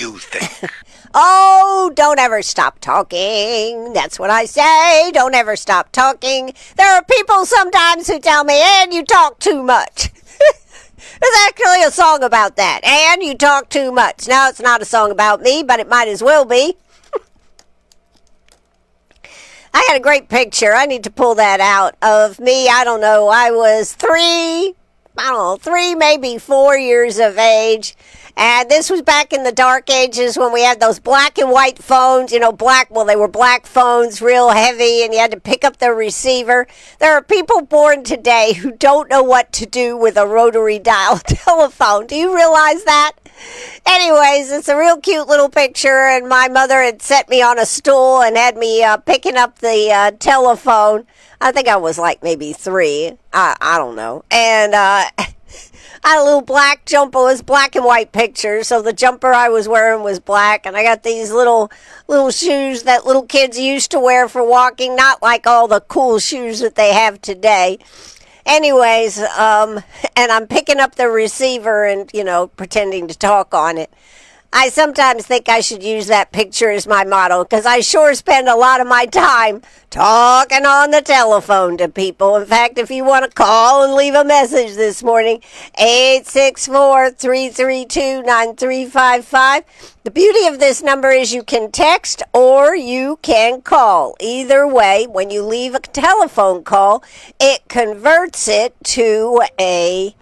you think? Oh, don't ever stop talking. That's what I say. Don't ever stop talking. There are people sometimes who tell me, and you talk too much. There's actually a song about that. And you talk too much. No, it's not a song about me, but it might as well be. I had a great picture. I need to pull that out of me. I don't know. I was three, maybe 4 years of age. And this was back in the dark ages when we had those black and white phones, they were black phones, real heavy, and you had to pick up the receiver. There are people born today who don't know what to do with a rotary dial telephone. Do you realize that? Anyways, it's a real cute little picture, and my mother had set me on a stool and had me picking up the telephone. I think I was like maybe 3. I don't know. And I had a little black jumper. It was black and white picture, so the jumper I was wearing was black, and I got these little shoes that little kids used to wear for walking, not like all the cool shoes that they have today. Anyways, and I'm picking up the receiver and, pretending to talk on it. I sometimes think I should use that picture as my motto, because I sure spend a lot of my time talking on the telephone to people. In fact, if you want to call and leave a message this morning, 864-332-9355. The beauty of this number is you can text or you can call. Either way, when you leave a telephone call, it converts it to a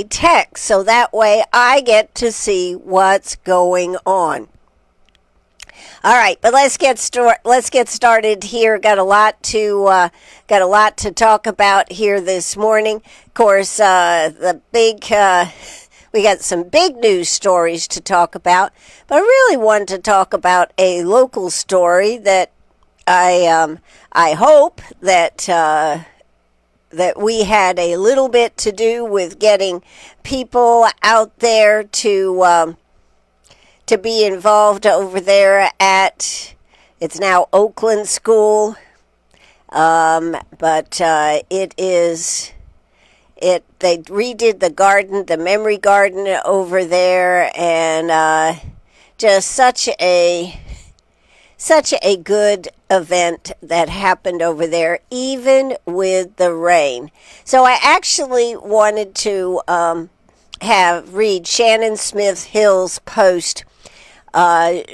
text, so that way I get to see what's going on. All right, but let's get started here. Got a lot to talk about here this morning. Of course, we got some big news stories to talk about, but I really want to talk about a local story that I hope that we had a little bit to do with getting people out there to be involved over there at, it's now Oakland School, but they redid the garden, the memory garden over there, and just such a good event that happened over there, even with the rain. So I actually wanted to read Shannon Smith Hill's post.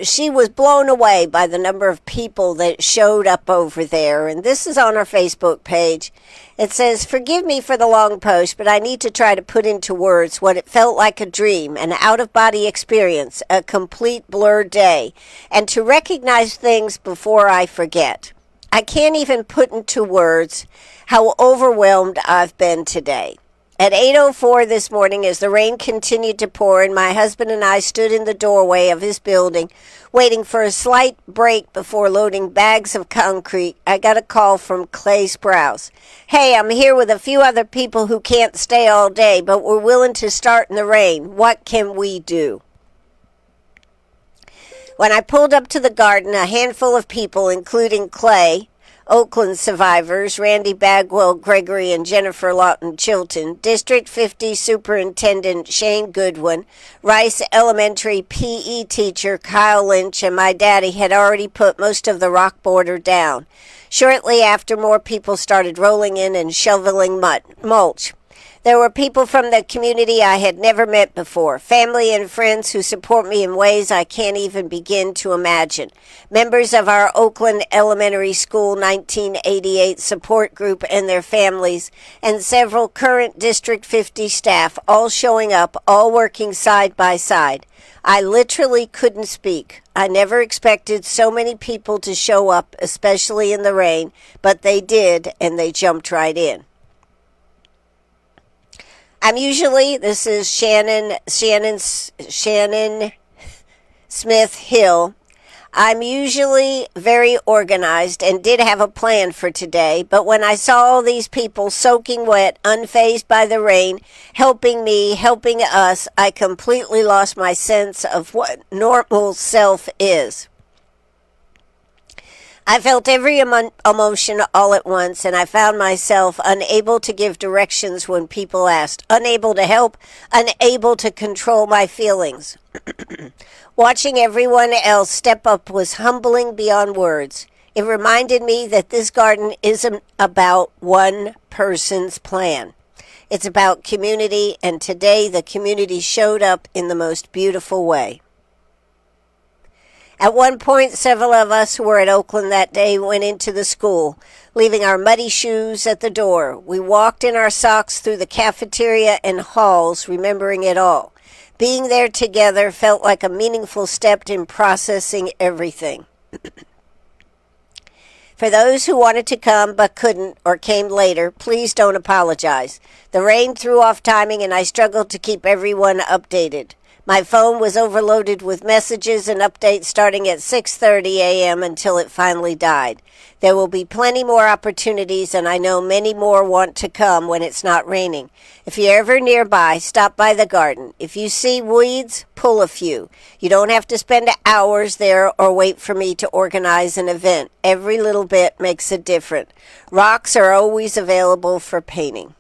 She was blown away by the number of people that showed up over there, and this is on our Facebook page. It says, "Forgive me for the long post, but I need to try to put into words what it felt like a dream, an out-of-body experience, a complete blurred day, and to recognize things before I forget. I can't even put into words how overwhelmed I've been today. At 8:04 this morning, as the rain continued to pour and my husband and I stood in the doorway of his building, waiting for a slight break before loading bags of concrete, I got a call from Clay Sprouse. Hey, I'm here with a few other people who can't stay all day, but we're willing to start in the rain. What can we do?" When I pulled up to the garden, a handful of people, including Clay, Oakland survivors, Randy Bagwell Gregory and Jennifer Lawton Chilton, District 50 Superintendent Shane Goodwin, Rice Elementary PE teacher Kyle Lynch, and my daddy had already put most of the rock border down. Shortly after, more people started rolling in and shoveling mulch. There were people from the community I had never met before, family and friends who support me in ways I can't even begin to imagine. Members of our Oakland Elementary School 1988 support group and their families, and several current District 50 staff, all showing up, all working side by side. I literally couldn't speak. I never expected so many people to show up, especially in the rain, but they did, and they jumped right in. This is Shannon Smith Hill. I'm usually very organized and did have a plan for today, but when I saw all these people soaking wet, unfazed by the rain, helping me, helping us, I completely lost my sense of what normal self is. I felt every emotion all at once, and I found myself unable to give directions when people asked, unable to help, unable to control my feelings. Watching everyone else step up was humbling beyond words. It reminded me that this garden isn't about one person's plan. It's about community, and today the community showed up in the most beautiful way. At one point, several of us who were at Oakland that day went into the school, leaving our muddy shoes at the door. We walked in our socks through the cafeteria and halls, remembering it all. Being there together felt like a meaningful step in processing everything. For those who wanted to come but couldn't or came later, please don't apologize. The rain threw off timing and I struggled to keep everyone updated. My phone was overloaded with messages and updates starting at 6:30 a.m. until it finally died. There will be plenty more opportunities, and I know many more want to come when it's not raining. If you're ever nearby, stop by the garden. If you see weeds, pull a few. You don't have to spend hours there or wait for me to organize an event. Every little bit makes a difference. Rocks are always available for painting.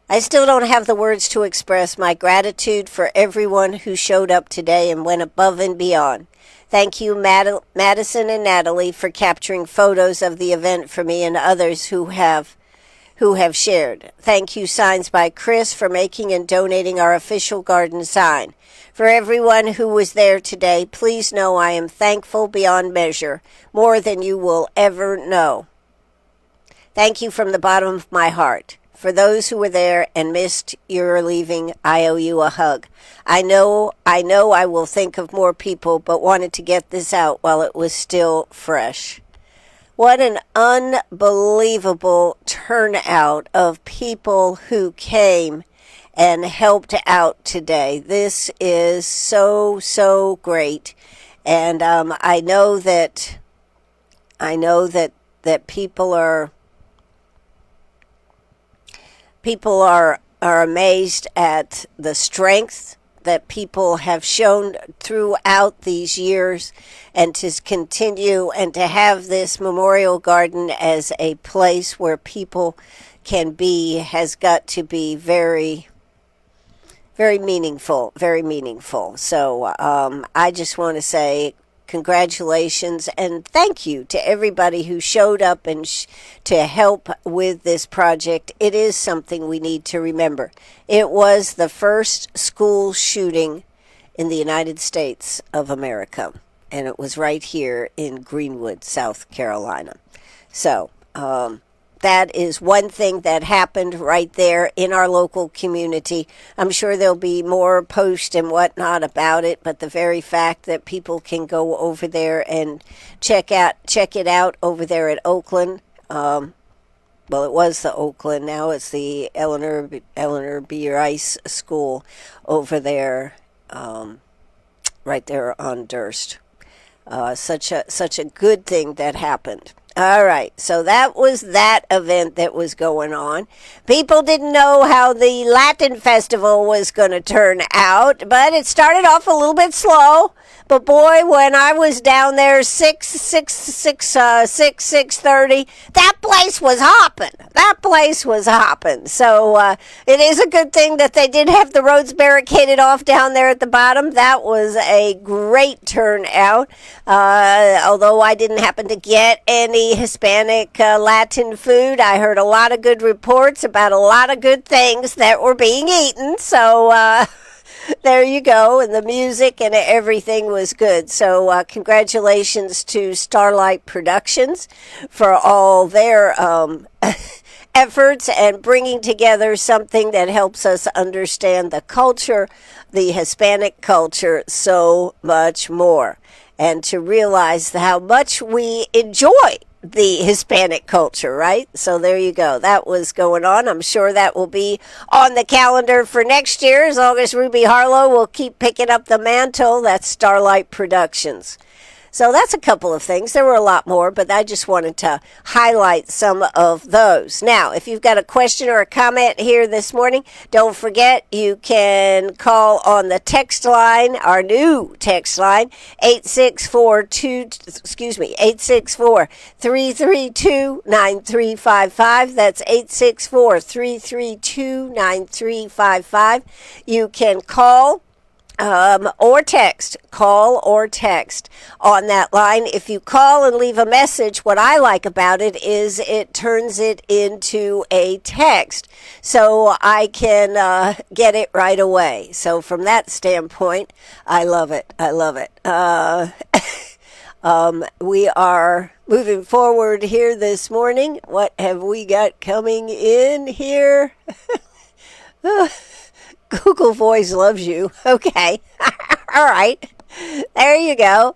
I still don't have the words to express my gratitude for everyone who showed up today and went above and beyond. Thank you, Madison and Natalie, for capturing photos of the event for me and others who have shared. Thank you, Signs by Chris, for making and donating our official garden sign. For everyone who was there today, please know I am thankful beyond measure, more than you will ever know. Thank you from the bottom of my heart. For those who were there and missed your leaving, I owe you a hug. I know I will think of more people, but wanted to get this out while it was still fresh. What an unbelievable turnout of people who came and helped out today. This is so great. And I know that people are amazed at the strength that people have shown throughout these years, and to continue and to have this memorial garden as a place where people can be has got to be very, very meaningful, very meaningful. So I just want to say congratulations and thank you to everybody who showed up and to help with this project. It is something we need to remember. It was the first school shooting in the United States of America, and it was right here in Greenwood, South Carolina. So that is one thing that happened right there in our local community. I'm sure there'll be more posts and whatnot about it, but the very fact that people can go over there and check it out over there at Oakland. Well, it was the Oakland. Now it's the Eleanor B. Rice School over there, right there on Durst. Such a good thing that happened. All right, so that was that event that was going on. People didn't know how the Latin festival was going to turn out, but it started off a little bit slow. But boy, when I was down there 6:30, that place was hopping. That place was hopping. So it is a good thing that they did have the roads barricaded off down there at the bottom. That was a great turnout. Although I didn't happen to get any Hispanic Latin food, I heard a lot of good reports about a lot of good things that were being eaten. So there you go, and the music and everything was good. So congratulations to Starlight Productions for all their efforts and bringing together something that helps us understand the culture, the Hispanic culture, so much more. And to realize how much we enjoy the Hispanic culture, right? So there you go. That was going on. I'm sure that will be on the calendar for next year as long as Ruby Harlow will keep picking up the mantle. That's Starlight Productions. So that's a couple of things. There were a lot more, but I just wanted to highlight some of those. Now, if you've got a question or a comment here this morning, don't forget you can call on the text line, our new text line, 864-332-9355. That's 864-332-9355. You can call or text. Call or text on that line. If you call and leave a message, what I like about it is it turns it into a text, so I can get it right away. So from that standpoint, I love it. I love it. We are moving forward here this morning. What have we got coming in here? Google Voice loves you. Okay. All right. There you go.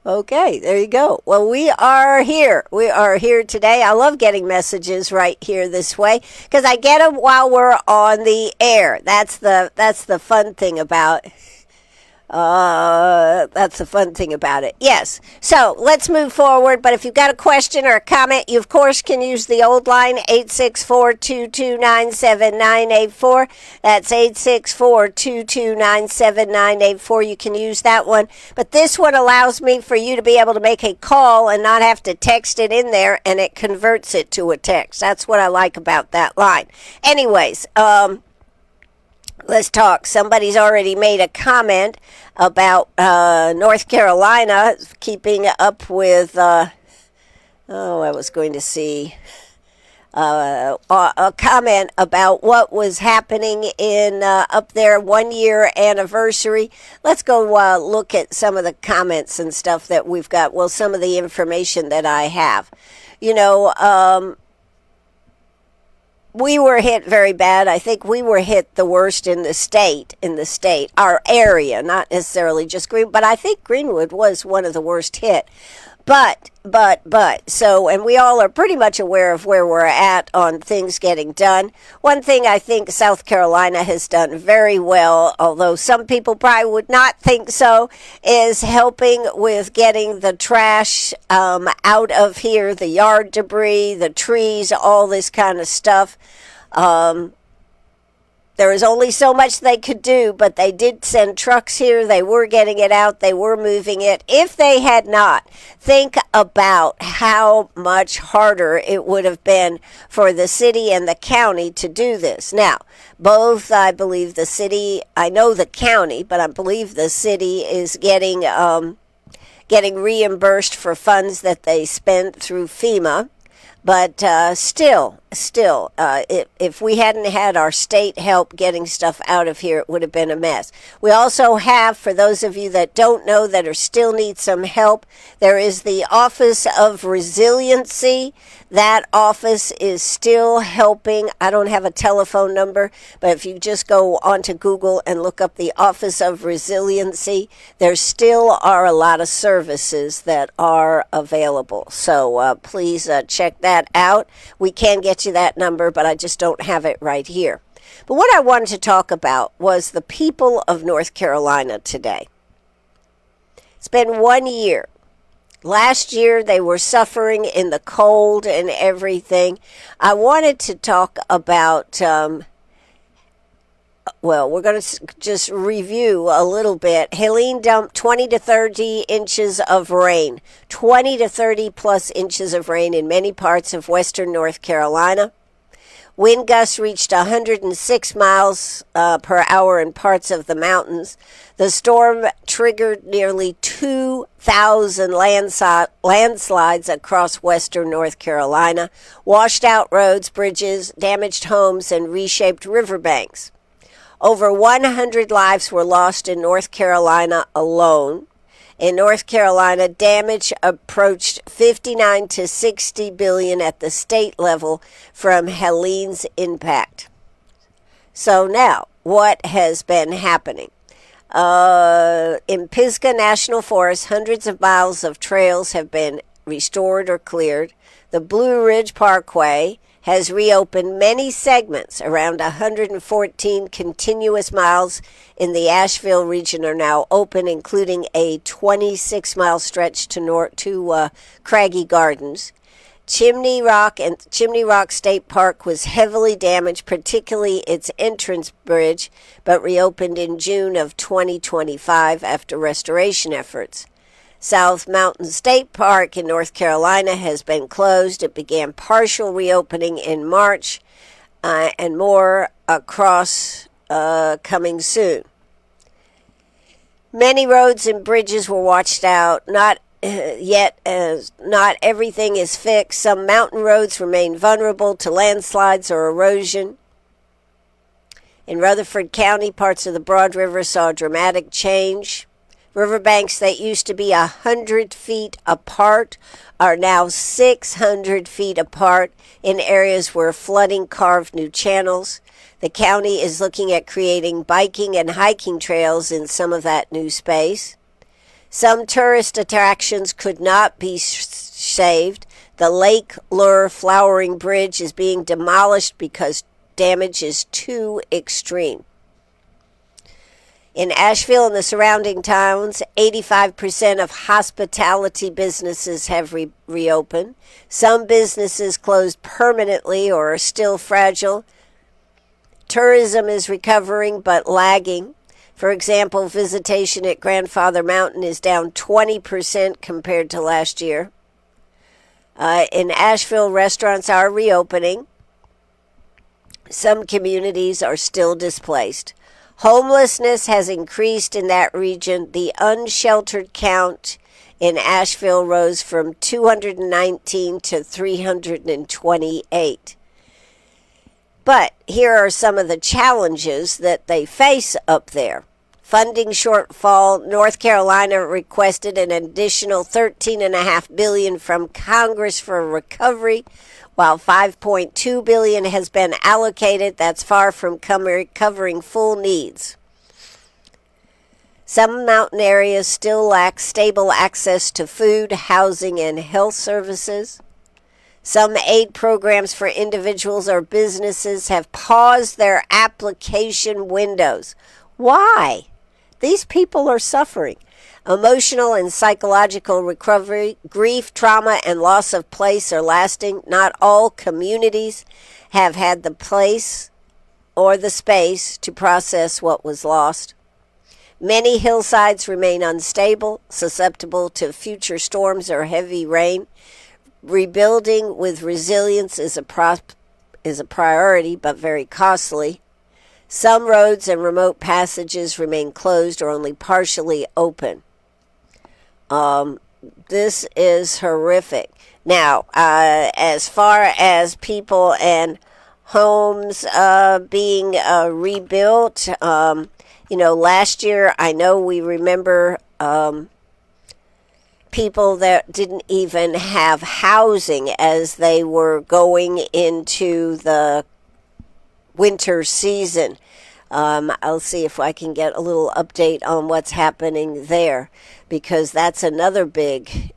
Okay, there you go. Well, we are here. We are here today. I love getting messages right here this way because I get them while we're on the air. That's the fun thing about it. Yes. So let's move forward. But if you've got a question or a comment, you of course can use the old line, 864-229-7984. That's 864-229-7984. You can use that one. But this one allows me for you to be able to make a call and not have to text it in there, and it converts it to a text. That's what I like about that line. Anyways, let's talk. Somebody's already made a comment about North Carolina keeping up with, I was going to see a comment about what was happening in up there 1 year anniversary. Let's go look at some of the comments and stuff that we've got. Well, some of the information that I have. We were hit very bad. I think we were hit the worst in the state, our area, not necessarily just Greenwood, but I think Greenwood was one of the worst hit. And we all are pretty much aware of where we're at on things getting done. One thing I think South Carolina has done very well, although some people probably would not think so, is helping with getting the trash out of here, the yard debris, the trees, all this kind of stuff. There was only so much they could do, but they did send trucks here. They were getting it out. They were moving it. If they had not, think about how much harder it would have been for the city and the county to do this. Now, both, I believe the city, I know the county, but I believe the city is getting reimbursed for funds that they spent through FEMA. But still, if we hadn't had our state help getting stuff out of here, it would have been a mess. We also have, for those of you that don't know that are still need some help, there is the Office of Resiliency. That office is still helping. I don't have a telephone number, but if you just go onto Google and look up the Office of Resiliency, there still are a lot of services that are available. So please check that out. We can get you that number, but I just don't have it right here. But what I wanted to talk about was the people of North Carolina today. It's been 1 year. Last year, they were suffering in the cold and everything. I wanted to talk about, we're going to just review a little bit. Helene dumped 20 to 30 inches of rain, 20 to 30 plus inches of rain in many parts of western North Carolina. Wind gusts reached 106 miles per hour in parts of the mountains. The storm triggered nearly 2,000 landslides across western North Carolina, washed out roads, bridges, damaged homes, and reshaped riverbanks. Over 100 lives were lost in North Carolina alone. In North Carolina, damage approached 59 to 60 billion at the state level from Helene's impact. So now, what has been happening? In Pisgah National Forest, hundreds of miles of trails have been restored or cleared. The Blue Ridge Parkway has reopened many segments. Around 114 continuous miles in the Asheville region are now open, including a 26-mile stretch to Craggy Gardens. Chimney Rock State Park was heavily damaged, particularly its entrance bridge, but reopened in June of 2025 after restoration efforts. South Mountain State Park in North Carolina has been closed. It began partial reopening in March, and more across coming soon. Many roads and bridges were washed out, not everything is fixed. Some mountain roads remain vulnerable to landslides or erosion. In Rutherford County, parts of the Broad River saw a dramatic change. Riverbanks that used to be 100 feet apart are now 600 feet apart in areas where flooding carved new channels. The county is looking at creating biking and hiking trails in some of that new space. Some tourist attractions could not be saved. The Lake Lure Flowering Bridge is being demolished because damage is too extreme. In Asheville and the surrounding towns, 85% of hospitality businesses have reopened. Some businesses closed permanently or are still fragile. Tourism is recovering but lagging. For example, visitation at Grandfather Mountain is down 20% compared to last year. In Asheville, restaurants are reopening. Some communities are still displaced. Homelessness has increased in that region. The unsheltered count in Asheville rose from 219 to 328. But here are some of the challenges that they face up there. Funding shortfall. North Carolina requested an additional $13.5 billion from Congress for recovery, while $5.2 billion has been allocated. That's far from covering full needs. Some mountain areas still lack stable access to food, housing, and health services. Some aid programs for individuals or businesses have paused their application windows. Why? These people are suffering. Emotional and psychological recovery, grief, trauma, and loss of place are lasting. Not all communities have had the place or the space to process what was lost. Many hillsides remain unstable, susceptible to future storms or heavy rain. Rebuilding with resilience is a priority, but very costly. Some roads and remote passages remain closed or only partially open. This is horrific. Now, as far as people and homes being rebuilt, last year, I know we remember people that didn't even have housing as they were going into the winter season. I'll see if I can get a little update on what's happening there, because that's another big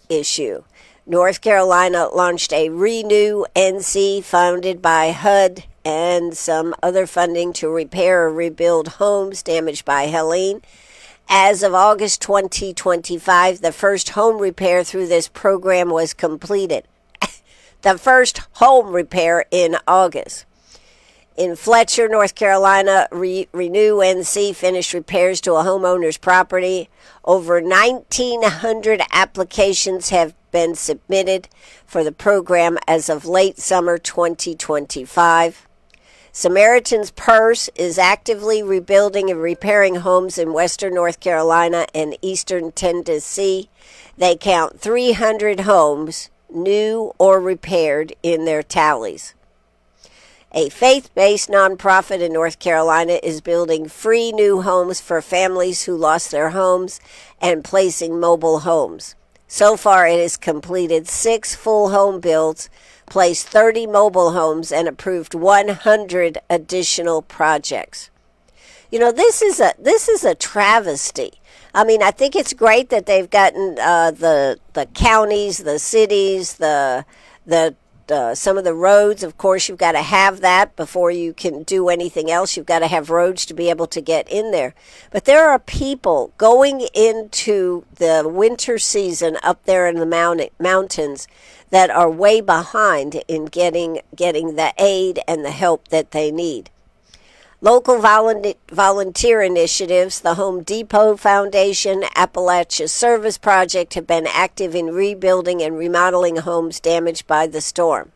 issue. North Carolina launched a Renew NC funded by HUD and some other funding to repair or rebuild homes damaged by Helene. As of August 2025, the first home repair through this program was completed. The first home repair in August. In Fletcher, North Carolina, Renew NC finished repairs to a homeowner's property. Over 1,900 applications have been submitted for the program as of late summer 2025. Samaritan's Purse is actively rebuilding and repairing homes in western North Carolina and eastern Tennessee. They count 300 homes, new or repaired, in their tallies. A faith-based nonprofit in North Carolina is building free new homes for families who lost their homes and placing mobile homes. So far, it has completed 6 full home builds, placed 30 mobile homes, and approved 100 additional projects. This is a travesty. I mean, I think it's great that they've gotten the counties, the cities, the some of the roads, of course, you've got to have that before you can do anything else. You've got to have roads to be able to get in there. But there are people going into the winter season up there in the mountains that are way behind in getting the aid and the help that they need. Local volunteer initiatives, the Home Depot Foundation, Appalachia Service Project have been active in rebuilding and remodeling homes damaged by the storm.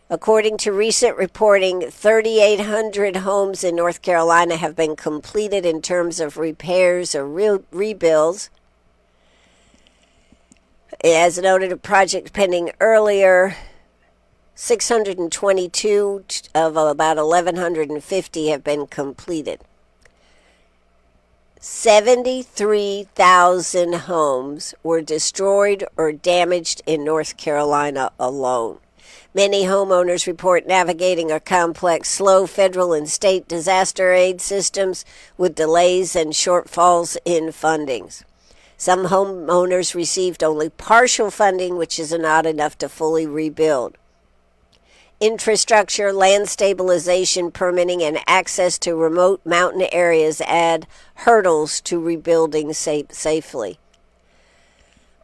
According to recent reporting, 3,800 homes in North Carolina have been completed in terms of repairs or rebuilds. As noted, a project pending earlier, 622 of about 1,150 have been completed. 73,000 homes were destroyed or damaged in North Carolina alone. Many homeowners report navigating a complex, slow federal and state disaster aid systems with delays and shortfalls in fundings. Some homeowners received only partial funding, which is not enough to fully rebuild. Infrastructure, land stabilization, permitting, and access to remote mountain areas add hurdles to rebuilding safely.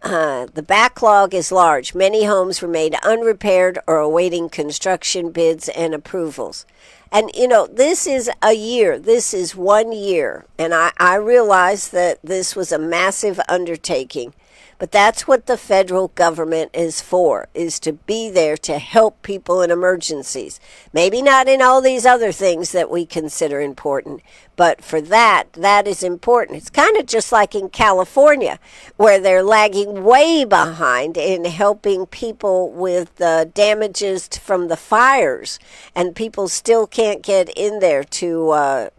The backlog is large. Many homes remain unrepaired or awaiting construction bids and approvals. And, this is a year. This is 1 year. And I realize that this was a massive undertaking. But that's what the federal government is for, is to be there to help people in emergencies. Maybe not in all these other things that we consider important, but for that is important. It's kind of just like in California, where they're lagging way behind in helping people with the damages from the fires, and people still can't get in there to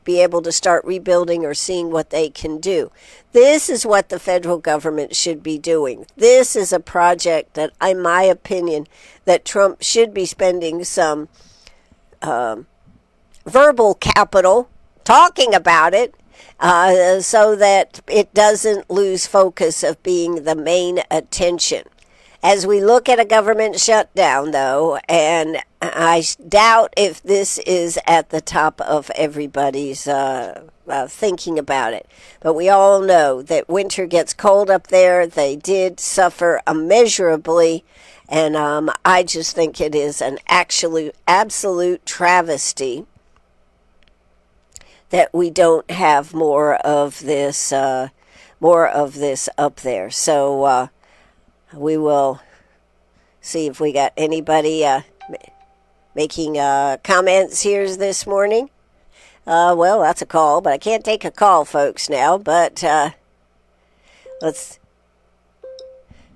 be able to start rebuilding or seeing what they can do. This is what the federal government should be doing. This is a project that, in my opinion, that Trump should be spending some verbal capital talking about it so that it doesn't lose focus of being the main attention. As we look at a government shutdown, though, and I doubt if this is at the top of everybody's thinking about it. But we all know that winter gets cold up there. They did suffer immeasurably. And I just think it is an absolute travesty that we don't have more of this up there. So we will see if we got anybody making comments here this morning. Well, that's a call, but I can't take a call, folks, now. But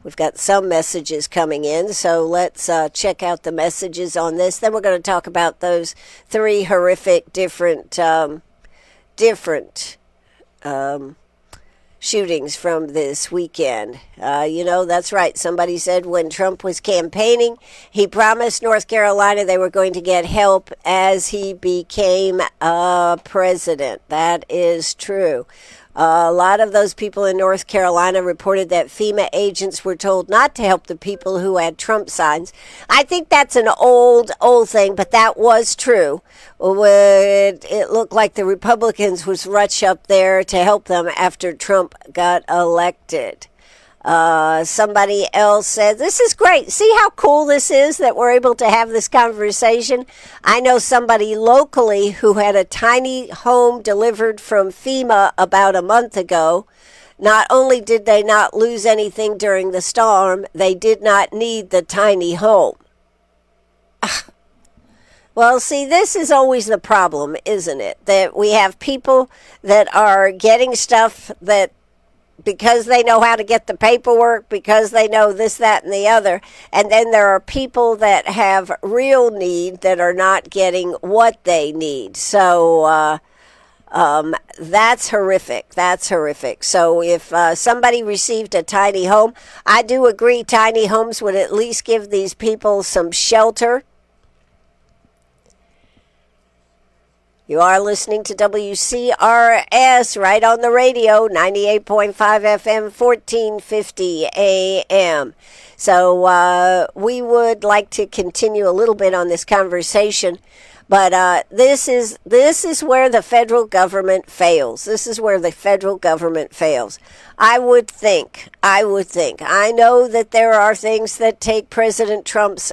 we've got some messages coming in, so let's check out the messages on this. Then we're going to talk about those three horrific different shootings from this weekend. That's right. Somebody said when Trump was campaigning, he promised North Carolina they were going to get help as he became president. That is true. A lot of those people in North Carolina reported that FEMA agents were told not to help the people who had Trump signs. I think that's an old thing, but that was true. It looked like the Republicans was rush up there to help them after Trump got elected. Somebody else said, this is great. See how cool this is that we're able to have this conversation? I know somebody locally who had a tiny home delivered from FEMA about a month ago. Not only did they not lose anything during the storm, they did not need the tiny home. Well, see, this is always the problem, isn't it? That we have people that are getting stuff that because they know how to get the paperwork, because they know this, that, and the other. And then there are people that have real need that are not getting what they need. So that's horrific. That's horrific. So if somebody received a tiny home, I do agree tiny homes would at least give these people some shelter. You are listening to WCRS right on the radio, 98.5 FM, 1450 AM. So we would like to continue a little bit on this conversation, but this is where the federal government fails. This is where the federal government fails. I would think. I know that there are things that take President Trump's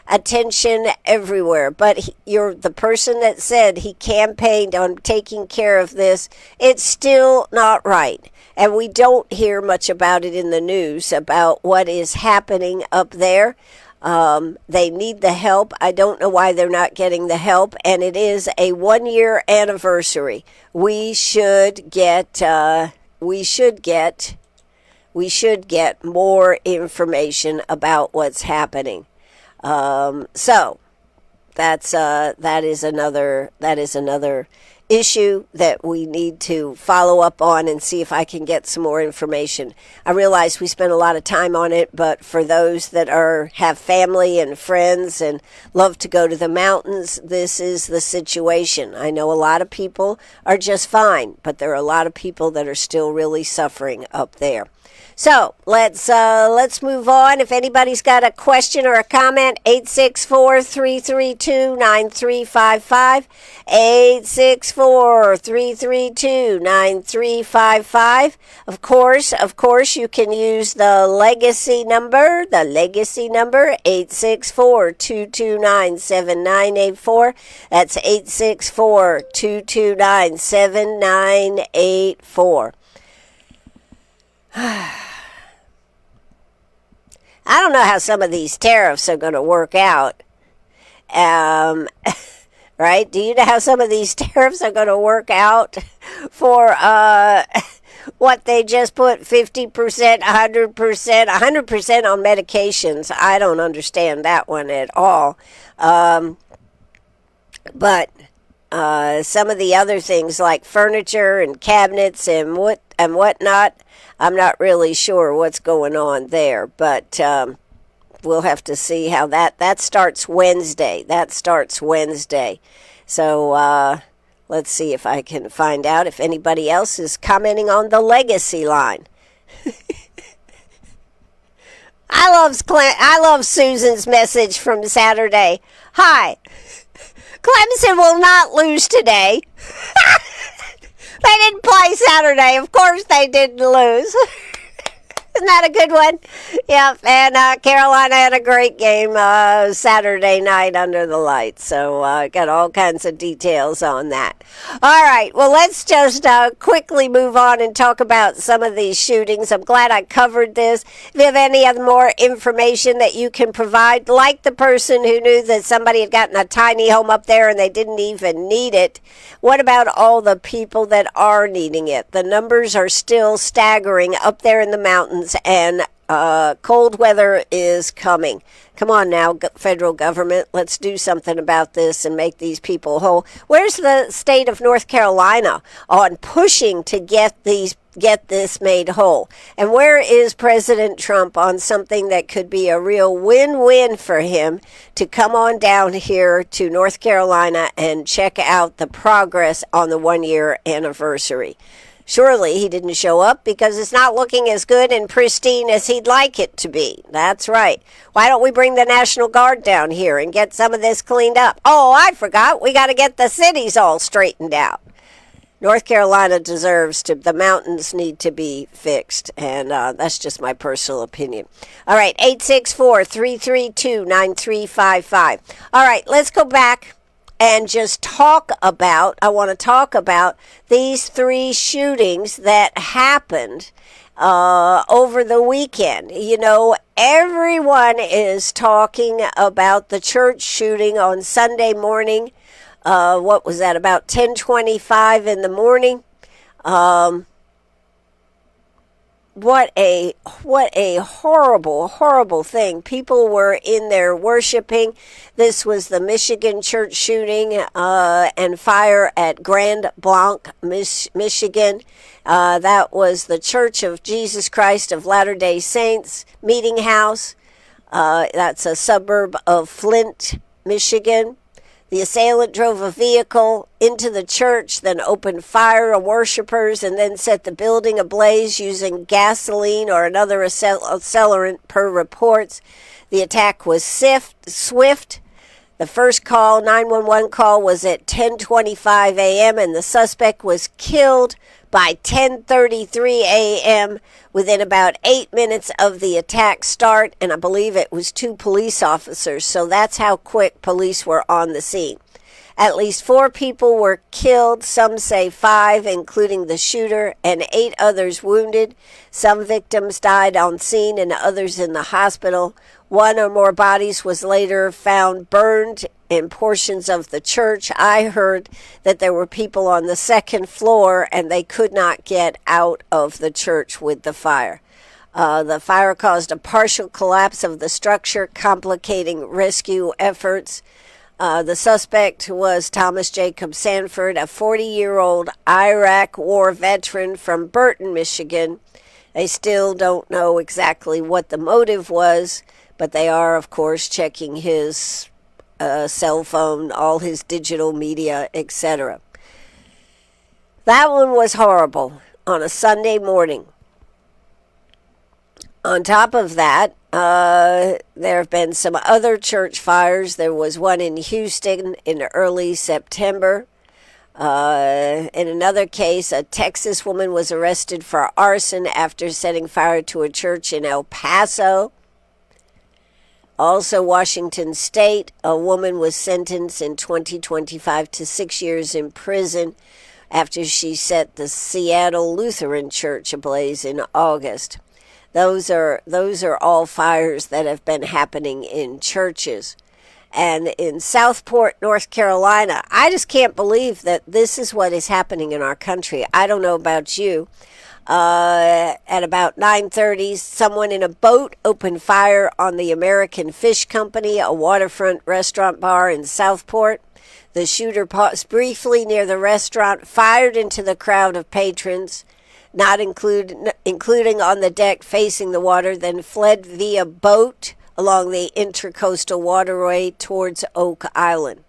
attention everywhere, but you're the person that said he campaigned on taking care of this. It's still not right, and we don't hear much about it in the news about what is happening up there. They need the help. I don't know why they're not getting the help, and it is a 1-year anniversary. We should get more information about what's happening. So that is another issue that we need to follow up on and see if I can get some more information. I realize we spent a lot of time on it, but for those that have family and friends and love to go to the mountains, this is the situation. I know a lot of people are just fine, but there are a lot of people that are still really suffering up there. So let's move on. If anybody's got a question or a comment, 864-332-9355, 864-332-9355. Of course, you can use the legacy number, 864-229-7984. That's 864-229-7984. I don't know how some of these tariffs are going to work out. Right? Do you know how some of these tariffs are going to work out for what they just put 50%, 100%, 100% on medications? I don't understand that one at all. But some of the other things like furniture and cabinets and whatnot, I'm not really sure what's going on there, but we'll have to see how that starts Wednesday. So let's see if I can find out if anybody else is commenting on the legacy line. I love Susan's message from Saturday. Hi, Clemson will not lose today. They didn't play Saturday. Of course they didn't lose. Isn't that a good one? Yep. And Carolina had a great game Saturday night under the lights. So got all kinds of details on that. All right. Well, let's just quickly move on and talk about some of these shootings. I'm glad I covered this. If you have any other more information that you can provide, like the person who knew that somebody had gotten a tiny home up there and they didn't even need it, what about all the people that are needing it? The numbers are still staggering up there in the mountains. And cold weather is coming. Come on now, federal government. Let's do something about this and make these people whole. Where's the state of North Carolina on pushing to get this made whole? And where is President Trump on something that could be a real win-win for him to come on down here to North Carolina and check out the progress on the 1-year anniversary? Surely he didn't show up because it's not looking as good and pristine as he'd like it to be. That's right. Why don't we bring the National Guard down here and get some of this cleaned up? Oh, I forgot. We got to get the cities all straightened out. North Carolina deserves to, the mountains need to be fixed, and that's just my personal opinion. All right, 864-332-9355. All right, let's go back and just I want to talk about these 3 shootings that happened over the weekend. You know, everyone is talking about the church shooting on Sunday morning. What was that, about 10:25 in the morning? What a horrible thing. People were in there worshiping. This was the Michigan church shooting and fire at Grand Blanc, Michigan. That was the Church of Jesus Christ of Latter-day Saints meeting house. That's a suburb of Flint, Michigan. The assailant drove a vehicle into the church, then opened fire on worshipers, and then set the building ablaze using gasoline or another accelerant per reports. The attack was swift. The first 911 call, was at 10:25 a.m., and the suspect was killed by 10:33 a.m. within about 8 minutes of the attack start, and I believe it was 2 police officers, so that's how quick police were on the scene. At least 4 people were killed, some say 5, including the shooter, and 8 others wounded. Some victims died on scene and others in the hospital. 1 or more bodies was later found burned in portions of the church. I heard that there were people on the 2nd floor and they could not get out of the church with the fire. The fire caused a partial collapse of the structure, complicating rescue efforts. The suspect was Thomas Jacob Sanford, a 40-year-old Iraq war veteran from Burton, Michigan. They still don't know exactly what the motive was, but they are, of course, checking his cell phone, all his digital media, etc. That one was horrible on a Sunday morning. On top of that, there have been some other church fires. There was one in Houston in early September. In another case, a Texas woman was arrested for arson after setting fire to a church in El Paso. Also, Washington State, a woman was sentenced in 2025 to 6 years in prison after she set the Seattle Lutheran Church ablaze in August. Those are all fires that have been happening in churches. And in Southport, North Carolina, I just can't believe that this is what is happening in our country. I don't know about you. At about 9:30, someone in a boat opened fire on the American Fish Company, a waterfront restaurant bar in Southport. The shooter paused briefly near the restaurant, fired into the crowd of patrons, including on the deck facing the water, then fled via boat along the Intracoastal Waterway towards Oak Island.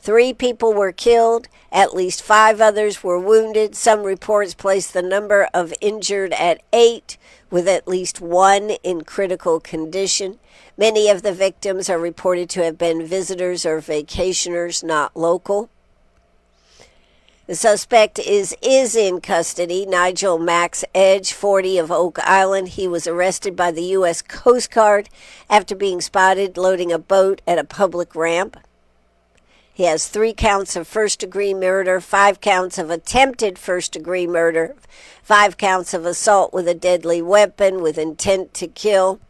3 people were killed. At least 5 others were wounded. Some reports place the number of injured at 8, with at least 1 in critical condition. Many of the victims are reported to have been visitors or vacationers, not local. The suspect is in custody, Nigel Max Edge, 40, of Oak Island. He was arrested by the U.S. Coast Guard after being spotted loading a boat at a public ramp. He has 3 counts of first-degree murder, 5 counts of attempted first-degree murder, 5 counts of assault with a deadly weapon with intent to kill.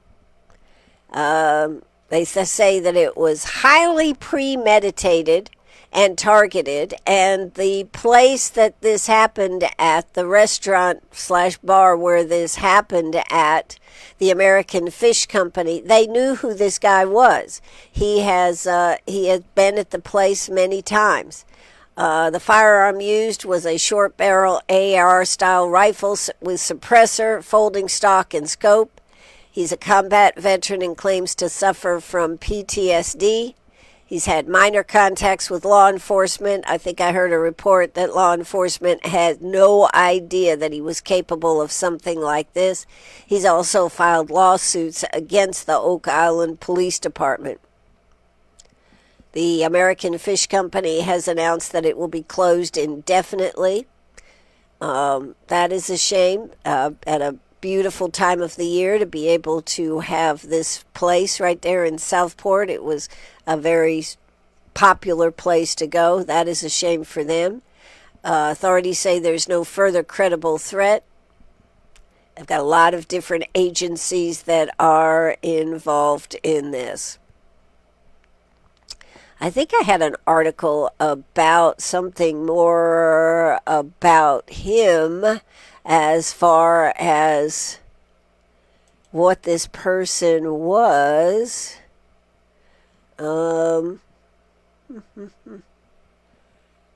They say that it was highly premeditated and targeted, and the place that this happened at, the restaurant/bar where this happened at, the American Fish Company, they knew who this guy was. He had been at the place many times. The firearm used was a short barrel AR-style rifle with suppressor, folding stock, and scope. He's a combat veteran and claims to suffer from PTSD. He's had minor contacts with law enforcement. I think I heard a report that law enforcement had no idea that he was capable of something like this. He's also filed lawsuits against the Oak Island Police Department. The American Fish Company has announced that it will be closed indefinitely. That is a shame. At a beautiful time of the year to be able to have this place right there in Southport. It was a very popular place to go. That is a shame for them. Authorities say there's no further credible threat. I've got a lot of different agencies that are involved in this. I think I had an article about something more about him as far as what this person was.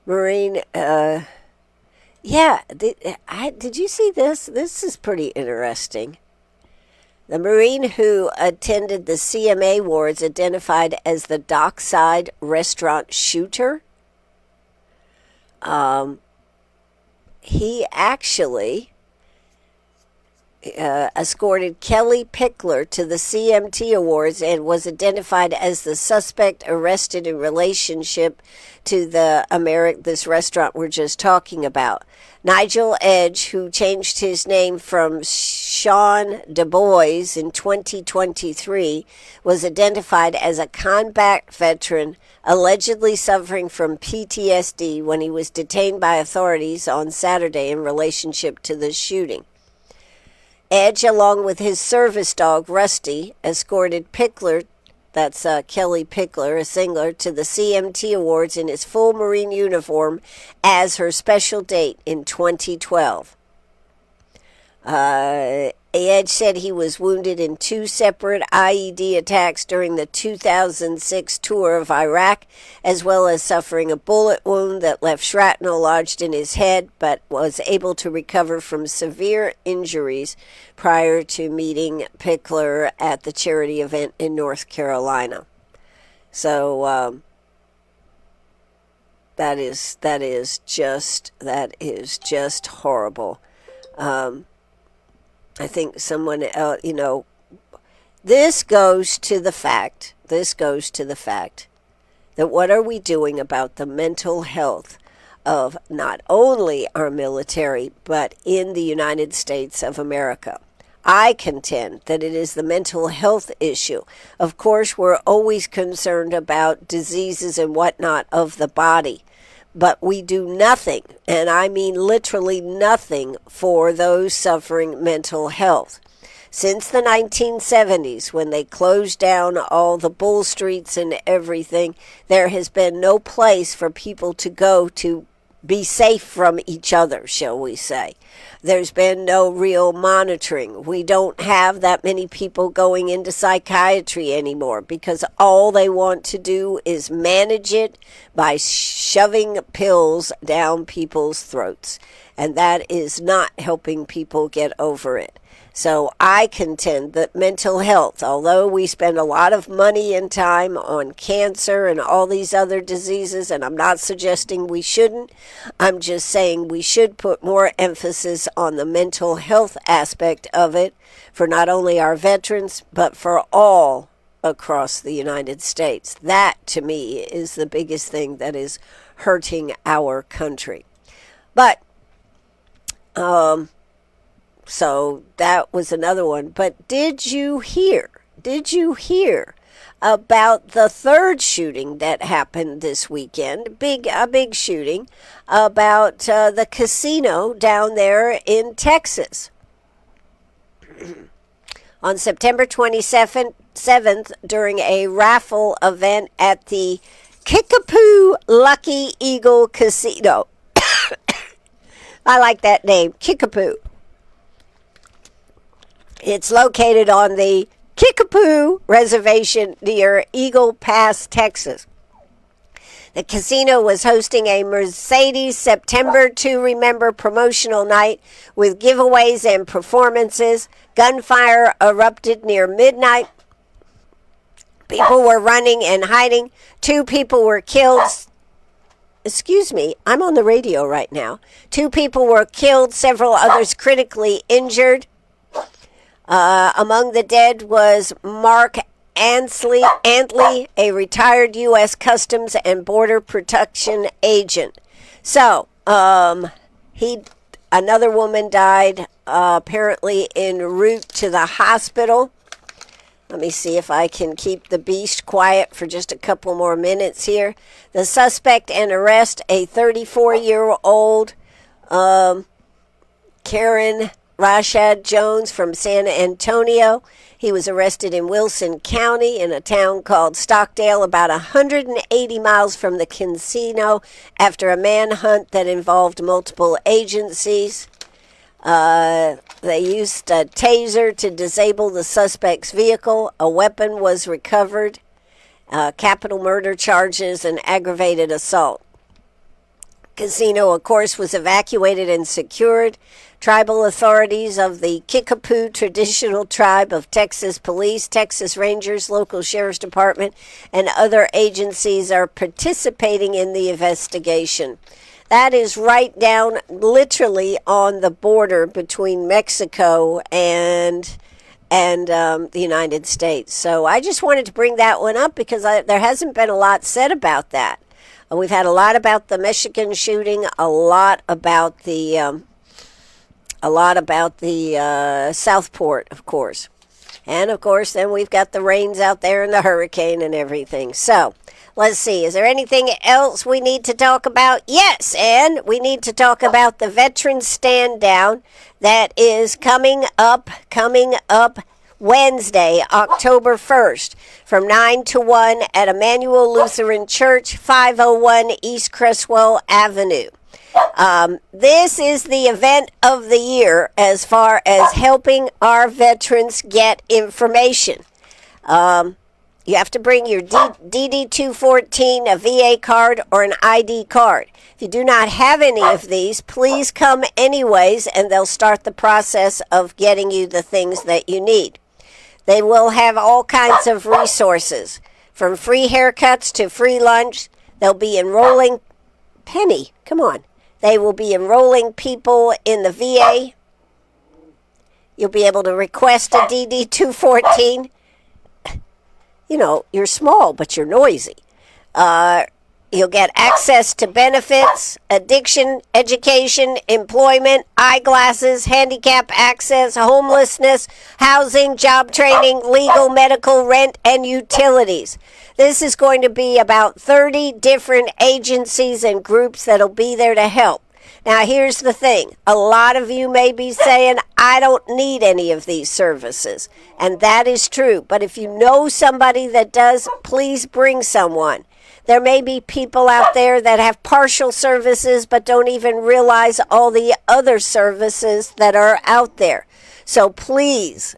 Marine, yeah, did you see this? This is pretty interesting. The Marine who attended the CMA Awards identified as the dockside restaurant shooter. He actually escorted Kelly Pickler to the CMT Awards and was identified as the suspect arrested in relationship to this restaurant we're just talking about. Nigel Edge, who changed his name from Sean Du Bois in 2023, was identified as a combat veteran allegedly suffering from PTSD when he was detained by authorities on Saturday in relationship to the shooting. Edge, along with his service dog, Rusty, escorted Pickler, that's Kelly Pickler, a singer, to the CMT Awards in his full Marine uniform as her special date in 2012. Edge said he was wounded in 2 separate IED attacks during the 2006 tour of Iraq, as well as suffering a bullet wound that left shrapnel lodged in his head, but was able to recover from severe injuries prior to meeting Pickler at the charity event in North Carolina. So that is just horrible. I think someone else, this goes to the fact that what are we doing about the mental health of not only our military, but in the United States of America? I contend that it is the mental health issue. Of course, we're always concerned about diseases and whatnot of the body. But we do nothing, and I mean literally nothing, for those suffering mental health. Since the 1970s, when they closed down all the bull streets and everything, there has been no place for people to go to be safe from each other, shall we say. There's been no real monitoring. We don't have that many people going into psychiatry anymore because all they want to do is manage it by shoving pills down people's throats. And that is not helping people get over it. So I contend that mental health, although we spend a lot of money and time on cancer and all these other diseases, and I'm not suggesting we shouldn't, I'm just saying we should put more emphasis on the mental health aspect of it for not only our veterans, but for all across the United States. That, to me, is the biggest thing that is hurting our country. But, so that was another one. But did you hear about the third shooting that happened this weekend? A big shooting about the casino down there in Texas. On September 27th, during a raffle event at the Kickapoo Lucky Eagle Casino. I like that name, Kickapoo. It's located on the Kickapoo Reservation near Eagle Pass, Texas. The casino was hosting a Mercedes September to Remember promotional night with giveaways and performances. Gunfire erupted near midnight. People were running and hiding. 2 people were killed. Excuse me, I'm on the radio right now. 2 people were killed, several others critically injured. Among the dead was Mark Antley, a retired U.S. Customs and Border Protection agent. So, another woman died, apparently en route to the hospital. Let me see if I can keep the beast quiet for just a couple more minutes here. The suspect and arrest, a 34-year-old Karen Rashad Jones from San Antonio. He was arrested in Wilson County in a town called Stockdale, about 180 miles from the casino, after a manhunt that involved multiple agencies. They used a taser to disable the suspect's vehicle. A weapon was recovered. Capital murder charges and aggravated assault. casino, of course, was evacuated and secured. Tribal authorities of the Kickapoo Traditional Tribe of Texas Police, Texas Rangers, local sheriff's department, and other agencies are participating in the investigation. That is right down literally on the border between Mexico and the United States. So I just wanted to bring that one up because there hasn't been a lot said about that. We've had a lot about the Michigan shooting, a lot about the Southport, of course. And, of course, then we've got the rains out there and the hurricane and everything. So, let's see. Is there anything else we need to talk about? Yes, and we need to talk about the Veterans Stand Down that is coming up Wednesday, October 1st, from 9 to 1 at Emmanuel Lutheran Church, 501 East Cresswell Avenue. This is the event of the year as far as helping our veterans get information. You have to bring your DD-214, a VA card, or an ID card. If you do not have any of these, please come anyways, and they'll start the process of getting you the things that you need. They will have all kinds of resources, from free haircuts to free lunch. They'll be enrolling, Penny, come on. They will be enrolling people in the VA. You'll be able to request a DD-214. You know, you're small, but you're noisy. You'll get access to benefits, addiction, education, employment, eyeglasses, handicap access, homelessness, housing, job training, legal, medical, rent, and utilities. This is going to be about 30 different agencies and groups that'll be there to help. Now, here's the thing. A lot of you may be saying, I don't need any of these services. And that is true. But if you know somebody that does, please bring someone. There may be people out there that have partial services but don't even realize all the other services that are out there. So please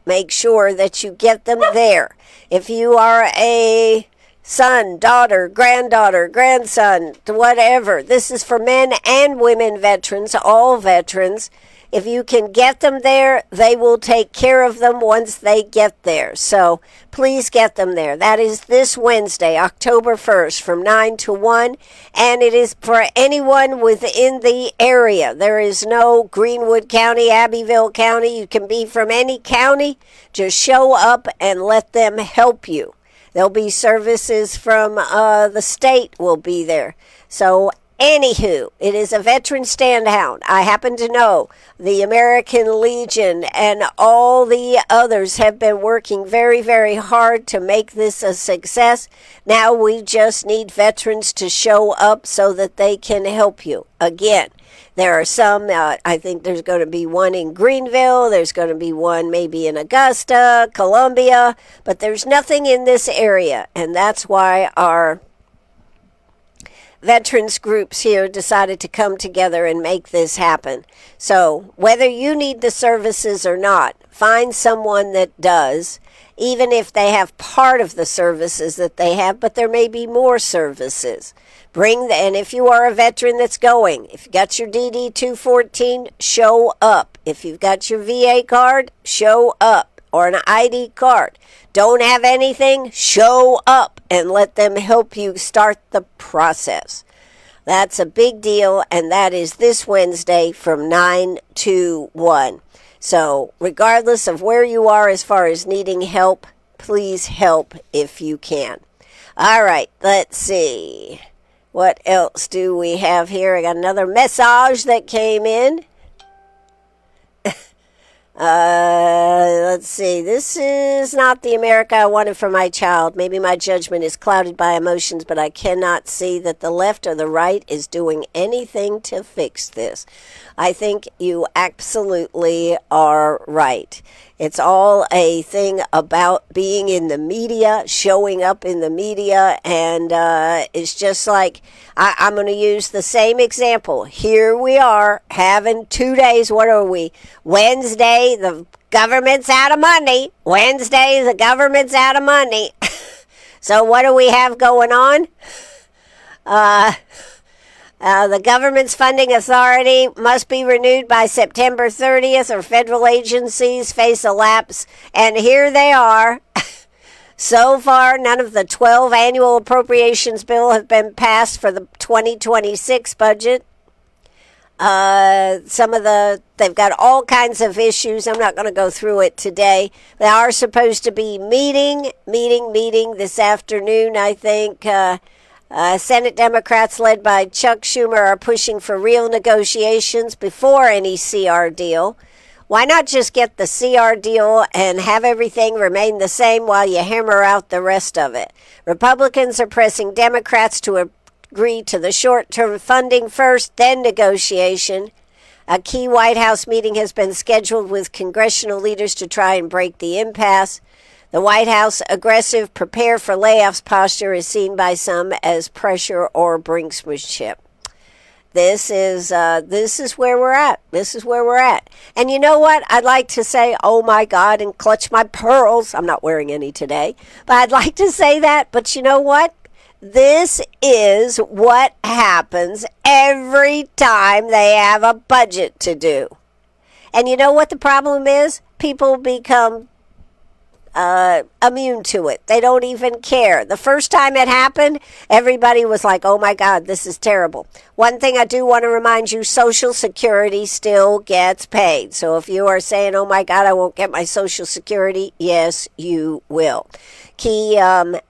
make sure that you get them there. If you are a son, daughter, granddaughter, grandson, whatever, this is for men and women veterans, all veterans. If you can get them there, they will take care of them once they get there. So please get them there. That is this Wednesday, October 1st, from 9 to 1. And it is for anyone within the area. There is no Greenwood County, Abbeville County. You can be from any county. Just show up and let them help you. There'll be services from the state will be there. So anywho, it is a veteran stand down. I happen to know the American Legion and all the others have been working very, very hard to make this a success. Now we just need veterans to show up so that they can help you. Again, there are some, I think there's going to be one in Greenville, there's going to be one maybe in Augusta, Columbia, but there's nothing in this area, and that's why our veterans groups here decided to come together and make this happen. So whether you need the services or not, find someone that does, even if they have part of the services that they have, but there may be more services. And if you are a veteran that's going, if you've got your DD-214, show up. If you've got your VA card, show up, or an ID card. Don't have anything, show up and let them help you start the process. That's a big deal, and that is this Wednesday from 9 to 1. So regardless of where you are as far as needing help, please help if you can. All right, let's see. What else do we have here? I got another message that came in. Let's see. This is not the America I wanted for my child. Maybe my judgment is clouded by emotions, but I cannot see that the left or the right is doing anything to fix this. I think you absolutely are right. It's all a thing about being in the media, showing up in the media, and it's just like, I'm going to use the same example. Here we are having 2 days. What are we? Wednesday, the government's out of money. Wednesday, the government's out of money. So what do we have going on? The government's funding authority must be renewed by September 30th or federal agencies face a lapse. And here they are. So far, none of the 12 annual appropriations bill have been passed for the 2026 budget. They've got all kinds of issues. I'm not going to go through it today. They are supposed to be meeting this afternoon, I think. Senate Democrats led by Chuck Schumer are pushing for real negotiations before any CR deal. Why not just get the CR deal and have everything remain the same while you hammer out the rest of it? Republicans are pressing Democrats to agree to the short-term funding first, then negotiation. A key White House meeting has been scheduled with congressional leaders to try and break the impasse. The White House aggressive prepare for layoffs posture is seen by some as pressure or brinksmanship. This is where we're at. This is where we're at. And you know what? I'd like to say, oh my God, and clutch my pearls. I'm not wearing any today, but I'd like to say that. But you know what? This is what happens every time they have a budget to do. And you know what the problem is? People become immune to it. They don't even care. The first time it happened, everybody was like, oh my God, this is terrible. One thing I do want to remind you, Social Security still gets paid. So if you are saying, oh my God, I won't get my Social Security, yes, you will. Key, and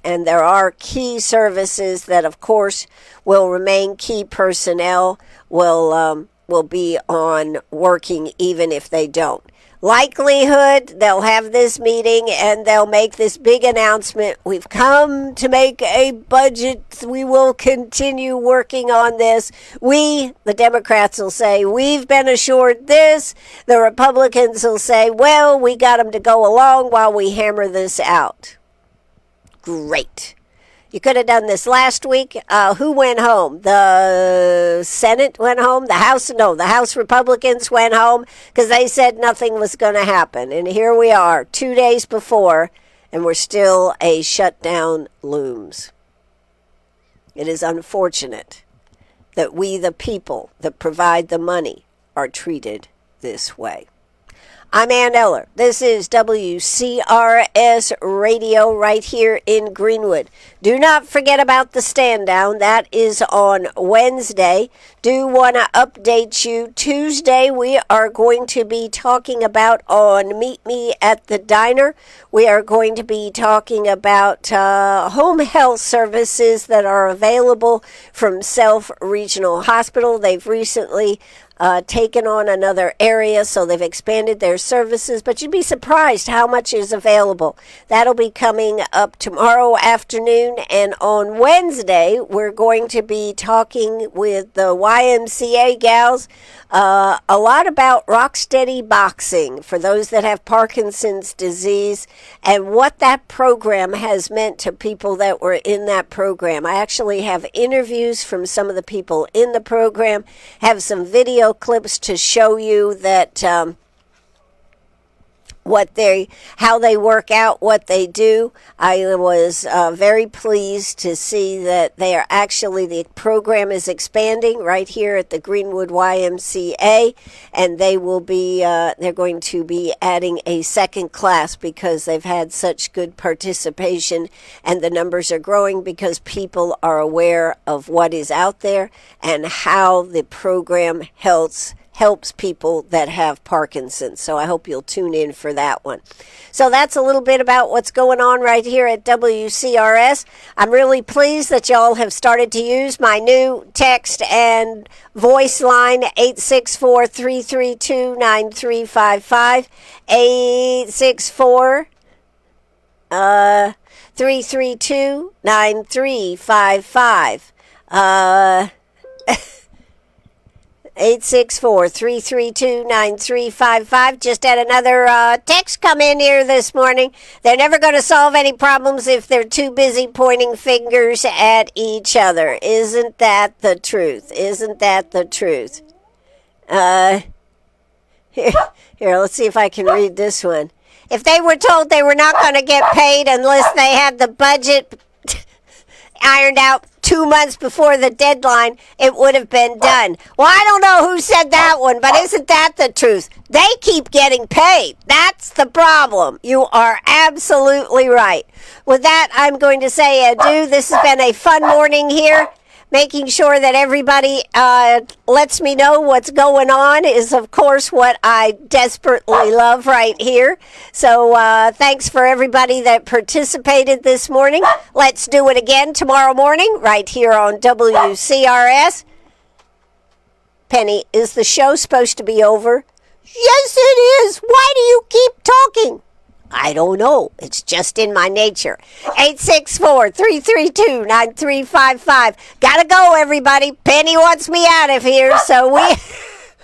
there are key services that, of course, will remain. Key personnel will be on working even if they don't. Likelihood they'll have this meeting and they'll make this big announcement. We've come to make a budget. We will continue working on this. The Democrats will say, we've been assured this. The Republicans will say, well, we got them to go along while we hammer this out. Great. You could have done this last week. Who went home? The Senate went home? The House Republicans went home because they said nothing was going to happen. And here we are 2 days before, and we're still a shutdown looms. It is unfortunate that we, the people that provide the money, are treated this way. I'm Ann Eller. This is WCRS Radio right here in Greenwood. Do not forget about the stand down. That is on Wednesday. Do want to update you. Tuesday we are going to be talking about on Meet Me at the Diner. We are going to be talking about home health services that are available from Self Regional Hospital. They've recently taken on another area, so they've expanded their services, but you'd be surprised how much is available. That'll be coming up tomorrow afternoon, and on Wednesday, we're going to be talking with the YMCA gals a lot about Rocksteady Boxing for those that have Parkinson's disease and what that program has meant to people that were in that program. I actually have interviews from some of the people in the program, have some video clips to show you that how they work out, what they do. I was very pleased to see that the program is expanding right here at the Greenwood YMCA, and they're going to be adding a second class because they've had such good participation, and the numbers are growing because people are aware of what is out there and how the program helps people that have Parkinson's. So I hope you'll tune in for that one. So that's a little bit about what's going on right here at WCRS. I'm really pleased that y'all have started to use my new text and voice line, 864-332-9355, 864-332-9355. 864-332-9355. Just had another text come in here this morning. They're never going to solve any problems if they're too busy pointing fingers at each other. Isn't that the truth? Isn't that the truth? Here, let's see if I can read this one. If they were told they were not going to get paid unless they had the budget ironed out 2 months before the deadline, it would have been done. Well, I don't know who said that one, but isn't that the truth? They keep getting paid. That's the problem. You are absolutely right. With that, I'm going to say adieu. This has been a fun morning here. Making sure that everybody lets me know what's going on is, of course, what I desperately love right here. So thanks for everybody that participated this morning. Let's do it again tomorrow morning right here on WCRS. Penny, is the show supposed to be over? Yes, it is. Why do you keep talking? I don't know. It's just in my nature. 864-332-9355. Gotta go, everybody. Penny wants me out of here, so we...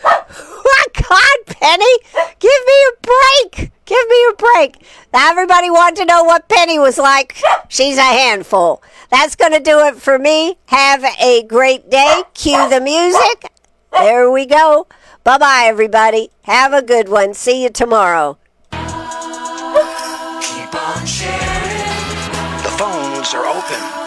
Oh, God, Penny, give me a break. Give me a break. Everybody wanted to know what Penny was like. She's a handful. That's going to do it for me. Have a great day. Cue the music. There we go. Bye-bye, everybody. Have a good one. See you tomorrow. The phones are open.